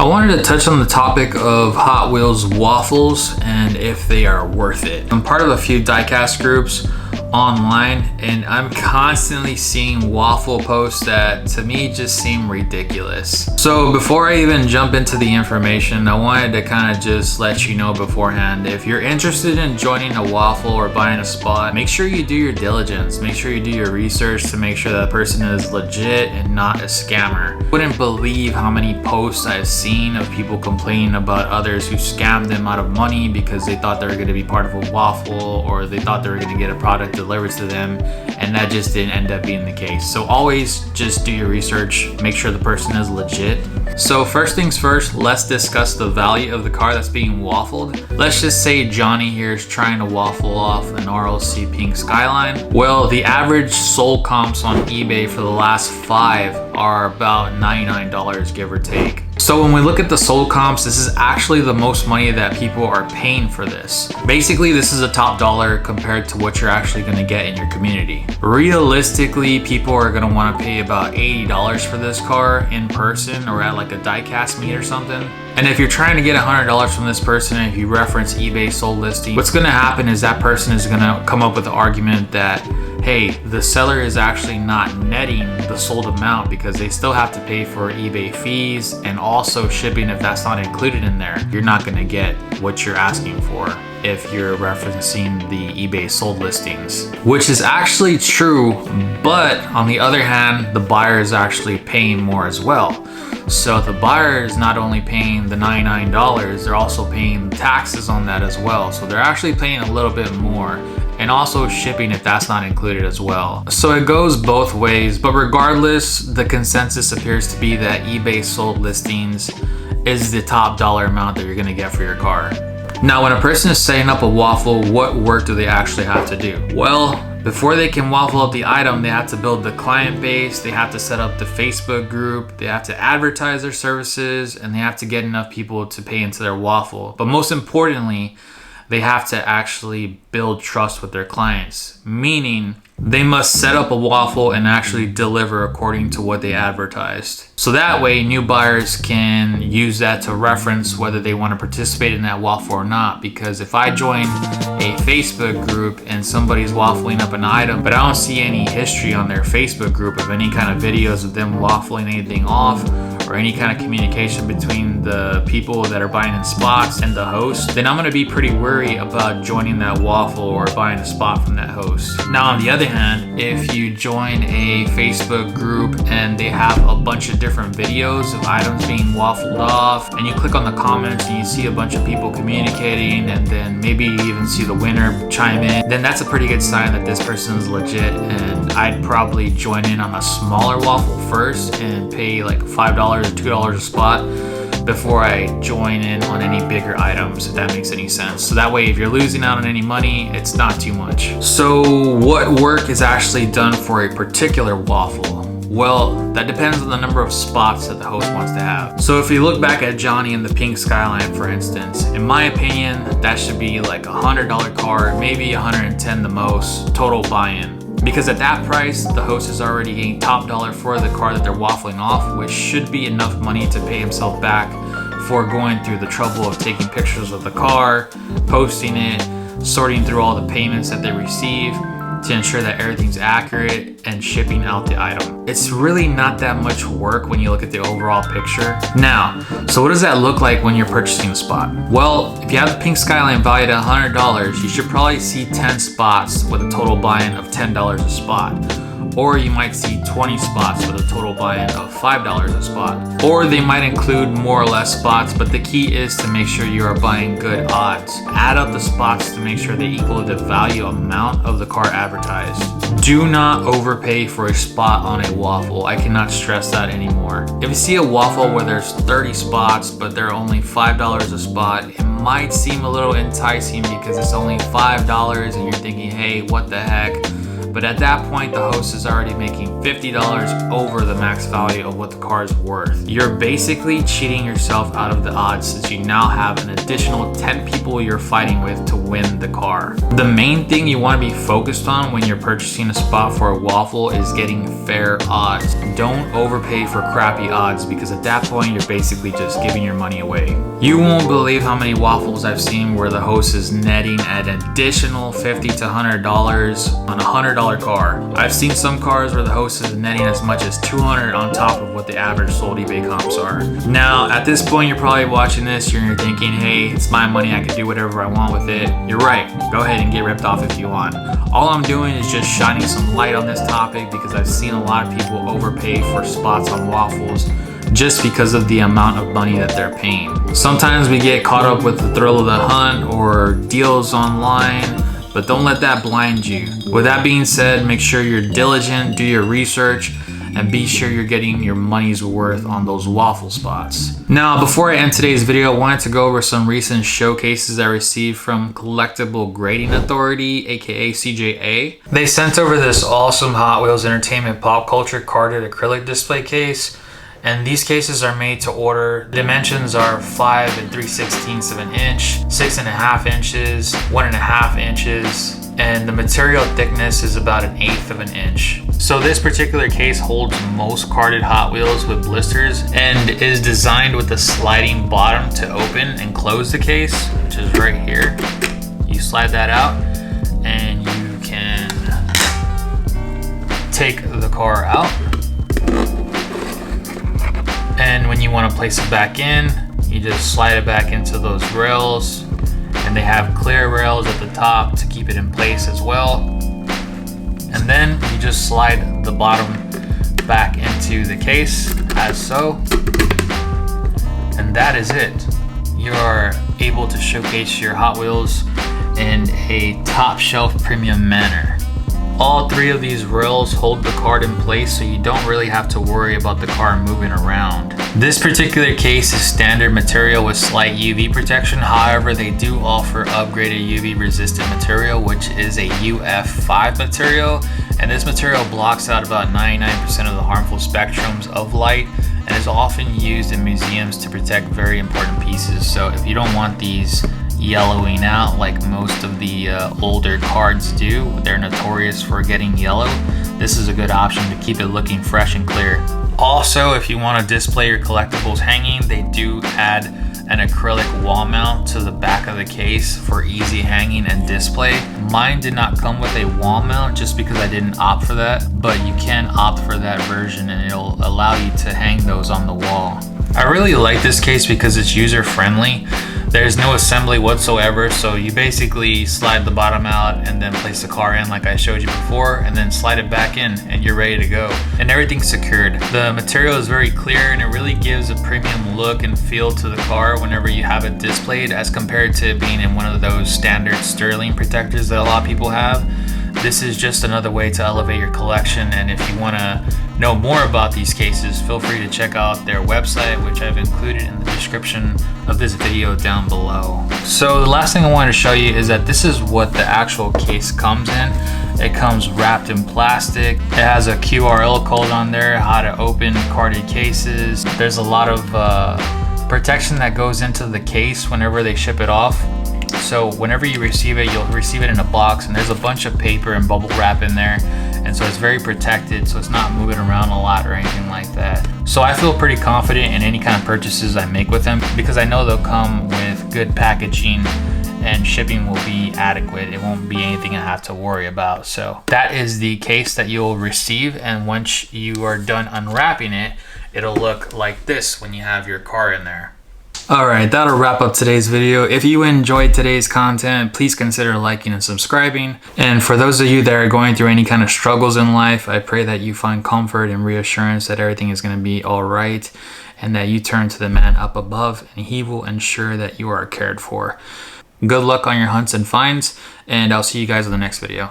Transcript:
I wanted to touch on the topic of Hot Wheels waffles and if they are worth it. I'm part of a few diecast groups online and I'm constantly seeing waffle posts that to me just seem ridiculous. So before I even jump into the information, I wanted to kind of just let you know beforehand, if you're interested in joining a waffle or buying a spot, make sure you do your diligence, make sure you do your research to make sure that person is legit and not a scammer. I wouldn't believe how many posts I've seen of people complaining about others who scammed them out of money because they thought they were going to be part of a waffle or they thought they were going to get a product delivered to them, and that just didn't end up being the case. So always just do your research, make sure the person is legit. So first things first, let's discuss the value of the car that's being waffled. Let's just say Johnny here is trying to waffle off an RLC Pink Skyline. Well, the average sold comps on eBay for the last 5 are about $99, give or take. So when we look at the sold comps, this is actually the most money that people are paying for this. Basically, this is a top dollar compared to what you're actually going to get in your community. Realistically, people are going to want to pay about $80 for this car in person or at like a diecast meet or something. And if you're trying to get $100 from this person, if you reference eBay sold listing, what's going to happen is that person is going to come up with the argument that, hey, the seller is actually not netting the sold amount because they still have to pay for eBay fees and also shipping. If that's not included in there, you're not going to get what you're asking for if you're referencing the eBay sold listings, which is actually true. But on the other hand, the buyer is actually paying more as well. So the buyer is not only paying the $99, they're also paying taxes on that as well. So they're actually paying a little bit more, and also shipping if that's not included as well. So it goes both ways, but regardless, the consensus appears to be that eBay sold listings is the top dollar amount that you're gonna get for your car. Now, when a person is setting up a waffle, what work do they actually have to do? Well, before they can waffle up the item, they have to build the client base, they have to set up the Facebook group, they have to advertise their services, and they have to get enough people to pay into their waffle. But most importantly, they have to actually build trust with their clients, meaning they must set up a waffle and actually deliver according to what they advertised. So that way, new buyers can use that to reference whether they want to participate in that waffle or not. Because if I join a Facebook group and somebody's waffling up an item, but I don't see any history on their Facebook group of any kind of videos of them waffling anything off or any kind of communication between the people that are buying in spots and the host, then I'm going to be pretty worried about joining that waffle or buying a spot from that host. Now, on the other hand, if you join a Facebook group and they have a bunch of different videos of items being waffled off, and you click on the comments and you see a bunch of people communicating, and then maybe you even see the winner chime in, then that's a pretty good sign that this person is legit. And I'd probably join in on a smaller waffle first and pay like $5 or $2 a spot before I join in on any bigger items, if that makes any sense. So that way, if you're losing out on any money, it's not too much. So what work is actually done for a particular waffle? Well, that depends on the number of spots that the host wants to have. So if you look back at Johnny and the Pink Skyline, for instance, in my opinion, that should be like a $100 car, maybe $110 the most, total buy-in. Because at that price, the host is already getting top dollar for the car that they're waffling off, which should be enough money to pay himself back for going through the trouble of taking pictures of the car, posting it, sorting through all the payments that they receive to ensure that everything's accurate, and shipping out the item. It's really not that much work when you look at the overall picture. Now, so what does that look like when you're purchasing a spot? Well, if you have the Pink Skyline valued at $100, you should probably see 10 spots with a total buy-in of $10 a spot. Or you might see 20 spots with a total buy-in of $5 a spot. Or they might include more or less spots, but the key is to make sure you are buying good odds. Add up the spots to make sure they equal the value amount of the car advertised. Do not overpay for a spot on a waffle. I cannot stress that anymore. If you see a waffle where there's 30 spots, but they're only $5 a spot, it might seem a little enticing because it's only $5 and you're thinking, hey, what the heck? But at that point, the host is already making $50 over the max value of what the car is worth. You're basically cheating yourself out of the odds, since you now have an additional 10 people you're fighting with to win the car. The main thing you want to be focused on when you're purchasing a spot for a Waffle is getting fair odds. Don't overpay for crappy odds, because at that point you're basically just giving your money away. You won't believe how many Waffles I've seen where the host is netting an additional $50 to $100 on a $100 car. I've seen some cars where the host is netting as much as $200 on top of what the average sold eBay comps are. Now at this point you're probably watching this, you're thinking, hey, it's my money, I can do whatever I want with it. You're right, go ahead and get ripped off if you want. All I'm doing is just shining some light on this topic, because I've seen a lot of people overpay for spots on Waffles just because of the amount of money that they're paying. Sometimes we get caught up with the thrill of the hunt or deals online, but don't let that blind you. With that being said, make sure you're diligent, do your research, and be sure you're getting your money's worth on those Waffle spots. Now, before I end today's video, I wanted to go over some recent showcases I received from Collectible Grading Authority, aka CGA. They sent over this awesome Hot Wheels Entertainment Pop Culture carded acrylic display case. And these cases are made to order. Dimensions are 5 3/16 of an inch, 6.5 inches, 1.5 inches, and the material thickness is about 1/8 of an inch. So this particular case holds most carded Hot Wheels with blisters and is designed with a sliding bottom to open and close the case, which is right here. You slide that out and you can take the car out. And when you want to place it back in, you just slide it back into those rails, and they have clear rails at the top to keep it in place as well. And then you just slide the bottom back into the case as so, and that is it. You are able to showcase your Hot Wheels in a top shelf premium manner. All 3 of these rails hold the card in place, so you don't really have to worry about the car moving around. This particular case is standard material with slight UV protection. However, they do offer upgraded UV resistant material, which is a UF5 material. And this material blocks out about 99% of the harmful spectrums of light and is often used in museums to protect very important pieces. So if you don't want these yellowing out like most of the older cards do, they're notorious for getting yellow, this is a good option to keep it looking fresh and clear. Also, if you want to display your collectibles hanging, they do add an acrylic wall mount to the back of the case for easy hanging and display. Mine did not come with a wall mount just because I didn't opt for that, but you can opt for that version and it'll allow you to hang those on the wall. I really like this case because it's user friendly. There's no assembly whatsoever, so you basically slide the bottom out and then place the car in like I showed you before, and then slide it back in and you're ready to go. And everything's secured. The material is very clear and it really gives a premium look and feel to the car whenever you have it displayed, as compared to being in one of those standard sterling protectors that a lot of people have. This is just another way to elevate your collection, and if you want to know more about these cases, feel free to check out their website, which I've included in the description of this video down below. So the last thing I wanted to show you is that this is what the actual case comes in. It comes wrapped in plastic. It has a QRL code on there, how to open carded cases. There's a lot of protection that goes into the case whenever they ship it off. So whenever you receive it, you'll receive it in a box, and there's a bunch of paper and bubble wrap in there, and so it's very protected, so it's not moving around a lot or anything like that. So I feel pretty confident in any kind of purchases I make with them, because I know they'll come with good packaging and shipping will be adequate. It won't be anything I have to worry about. So that is the case that you'll receive, and once you are done unwrapping it, it'll look like this when you have your car in there. Alright, that'll wrap up today's video. If you enjoyed today's content, please consider liking and subscribing. And for those of you that are going through any kind of struggles in life, I pray that you find comfort and reassurance that everything is going to be alright, and that you turn to the man up above and he will ensure that you are cared for. Good luck on your hunts and finds, and I'll see you guys in the next video.